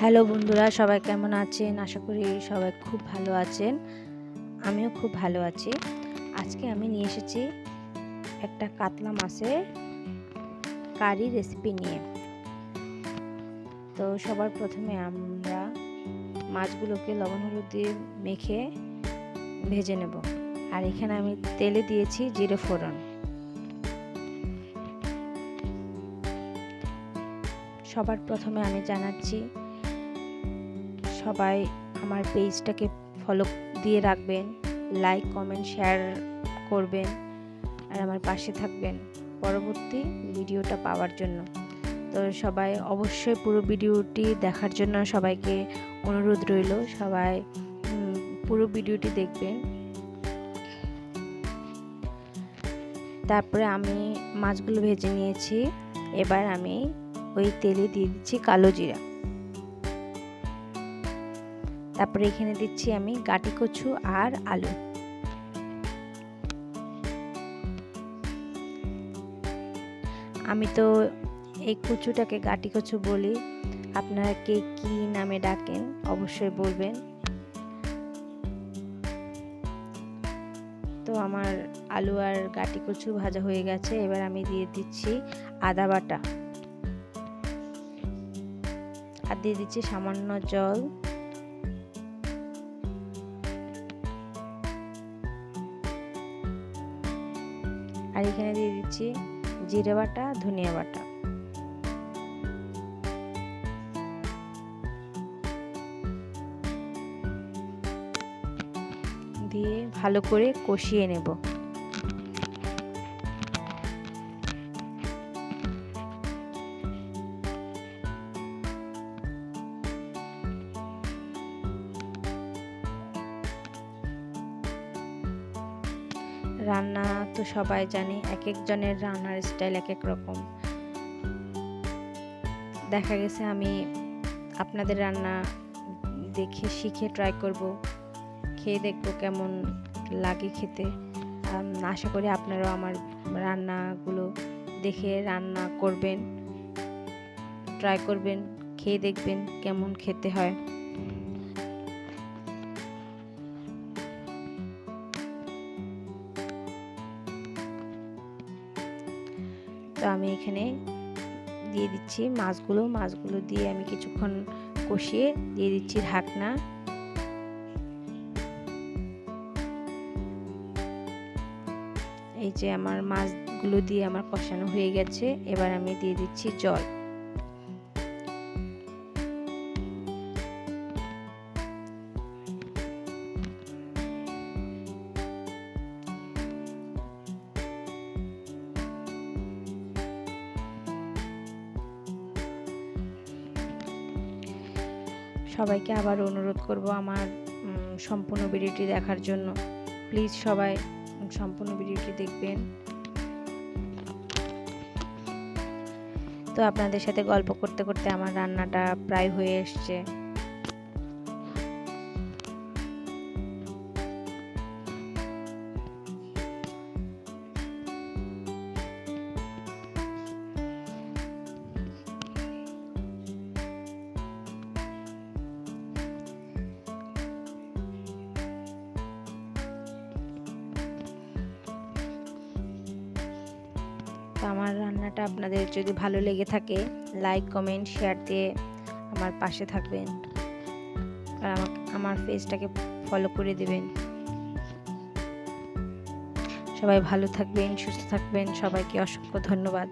Hello বন্ধুরা, সবাই কেমন আছেন? আশা করি সবাই খুব ভালো আছেন। আমিও খুব ভালো আছি। আজকে আমি নিয়ে এসেছি একটা কাতলা মাছের কারি রেসিপি নিয়ে। তো সবার প্রথমে আমরা মাছগুলোকে লবণ হলুদ দিয়ে মেখে ভেজে নেব। আর এখানে আমি তেলে দিয়েছি জিরে ফোড়ন। সবার প্রথমে আমি জানাচ্ছি সবাই আমার পেজটাকে ফলো দিয়ে রাখবেন, লাইক কমেন্ট শেয়ার করবেন আর আমার পাশে থাকবেন পরবর্তী ভিডিওটা পাওয়ার জন্য। তো সবাই অবশ্যই পুরো ভিডিওটি দেখার জন্য সবাইকে অনুরোধ রইল, সবাই পুরো ভিডিওটি দেখবেন। তারপরে আমি মাছগুলো ভেজে নিয়েছি। এবার আমি ওই তেলে দিয়ে দিচ্ছি কালো জিরা। তারপরে এখানে দিচ্ছি আমি গাটি কচু আর আলু। আমি তো এই কচুটাকে গাটি কচু বলি, আপনারা কে কী নামে ডাকেন অবশ্যই বলবেন। তো আমার আলু আর গাটি কচু ভাজা হয়ে গেছে। এবার আমি দিয়ে দিচ্ছি আদা বাটা আর দিয়ে দিচ্ছি সামান্য জল। আর এখানে দিয়ে দিচ্ছি জিরে বাটা, ধনিয়া বাটা। দিয়ে ভালো করে কষিয়ে নেব। রান্না তো সবাই জানে, এক একজনের রান্নার স্টাইল এক এক রকম। দেখা গেছে আমি আপনাদের রান্না দেখে শিখে ট্রাই করব, খেয়ে দেখব কেমন লাগে খেতে। আশা করি আপনারাও আমার রান্নাগুলো দেখে রান্না করবেন, ট্রাই করবেন, খেয়ে দেখবেন কেমন খেতে হয়। তো আমি এখানে দিয়ে দিচ্ছি মাছগুলো দিয়ে আমি কিছুক্ষণ কষিয়ে দিয়ে দিচ্ছি ঢাকনা। এই যে আমার মাছগুলো দিয়ে আমার কষানো হয়ে গেছে। এবার আমি দিয়ে দিচ্ছি জল। সবাইকে আবার অনুরোধ করব আমার সম্পূর্ণ ভিডিওটি দেখার জন্য। প্লিজ সবাই সম্পূর্ণ ভিডিওটি দেখবেন। তো আপনাদের সাথে গল্প করতে করতে আমার রান্নাটা প্রায় হয়ে এসছে। তো আমার রান্নাটা আপনাদের যদি ভালো লেগে থাকে, লাইক কমেন্ট শেয়ার দিয়ে আমার পাশে থাকবেন আর আমার পেজটাকে ফলো করে দেবেন। সবাই ভালো থাকবেন, সুস্থ থাকবেন। সবাইকে অসংখ্য ধন্যবাদ।